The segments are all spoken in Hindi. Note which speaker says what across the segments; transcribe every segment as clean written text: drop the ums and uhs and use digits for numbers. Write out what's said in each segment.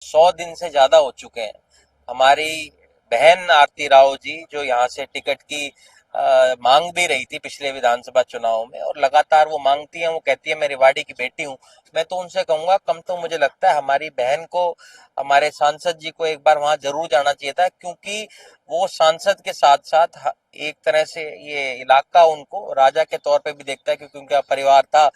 Speaker 1: 100 दिन से ज्यादा हो चुके हैं। हमारी बहन आरती राव जी जो यहाँ से टिकट की मांग भी रही थी पिछले विधानसभा चुनाव में, और लगातार वो मांगती है, वो कहती है मैं रेवाड़ी की बेटी हूँ। मैं तो उनसे कहूंगा कम तो मुझे लगता है हमारी बहन को, हमारे सांसद जी को एक बार वहां जरूर जाना चाहिए था, क्योंकि वो सांसद के साथ साथ एक तरह से ये इलाका उनको राजा के तौर पे भी देखता है, क्योंकि उनका परिवार था।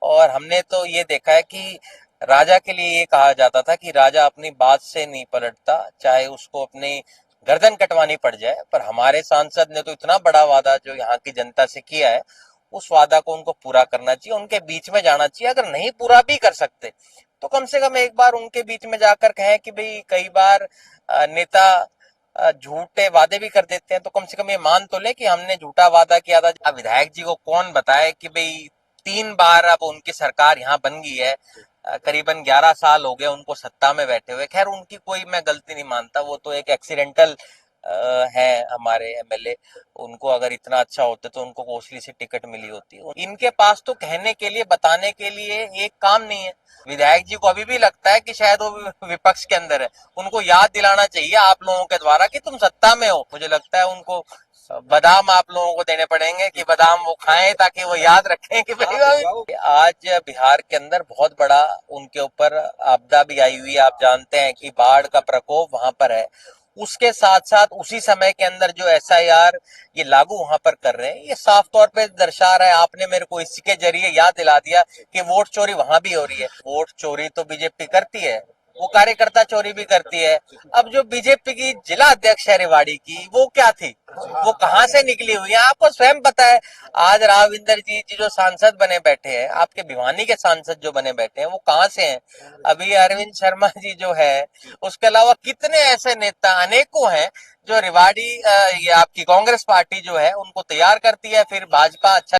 Speaker 1: और हमने तो ये देखा है कि राजा के लिए ये कहा जाता था कि राजा अपनी बात से नहीं पलटता, चाहे उसको अपनी गर्दन कटवानी पड़ जाए। पर हमारे सांसद ने तो इतना बड़ा वादा जो यहाँ की जनता से किया है, उस वादा को उनको पूरा करना चाहिए, उनके बीच में जाना चाहिए। अगर नहीं पूरा भी कर सकते तो कम से कम एक बार उनके बीच में जाकर कहें कि भाई कई बार नेता झूठे वादे भी कर देते हैं, तो कम से कम ये मान तो ले कि हमने झूठा वादा किया था। अब विधायक जी को कौन बताए कि भाई 3 बार अब उनकी सरकार यहाँ बन गई है, करीबन 11 साल हो गए उनको सत्ता में बैठे हुए। खैर उनकी कोई मैं गलती नहीं मानता, वो तो एक एक्सीडेंटल है हमारे एमएलए। उनको अगर इतना अच्छा होता तो उनको कोसली से टिकट मिली होती। इनके पास तो कहने के लिए, बताने के लिए एक काम नहीं है। विधायक जी को अभी भी लगता है कि शायद वो विपक्ष के अंदर है। उनको याद दिलाना चाहिए आप लोगों के द्वारा कि तुम सत्ता में हो। मुझे लगता है उनको बादाम आप लोगों को देने पड़ेंगे कि बादाम वो खाएं, ताकि वो याद रखें कि भाई आज बिहार के अंदर बहुत बड़ा उनके ऊपर आपदा भी आई हुई है। आप जानते हैं कि बाढ़ का प्रकोप वहां पर है। उसके साथ साथ उसी समय के अंदर जो एसआईआर ये लागू वहां पर कर रहे हैं, ये साफ तौर पे दर्शा रहा है। आपने मेरे को इसके जरिए याद दिला दिया कि वोट चोरी वहां भी हो रही है। वोट चोरी तो बीजेपी करती है, वो कार्यकर्ता चोरी भी करती है। अब जो बीजेपी की जिला अध्यक्ष है रेवाड़ी की, वो क्या थी, वो कहां से निकली हुई है, आपको स्वयं पता है। आज राघविंदर जी जो सांसद बने बैठे हैं, आपके भिवानी के सांसद जो बने बैठे हैं, वो कहां से हैं। अभी अरविंद शर्मा जी जो है, उसके अलावा कितने ऐसे नेता अनेकों हैं जो रेवाड़ी ये आपकी कांग्रेस पार्टी जो है उनको तैयार करती है, फिर भाजपा अच्छा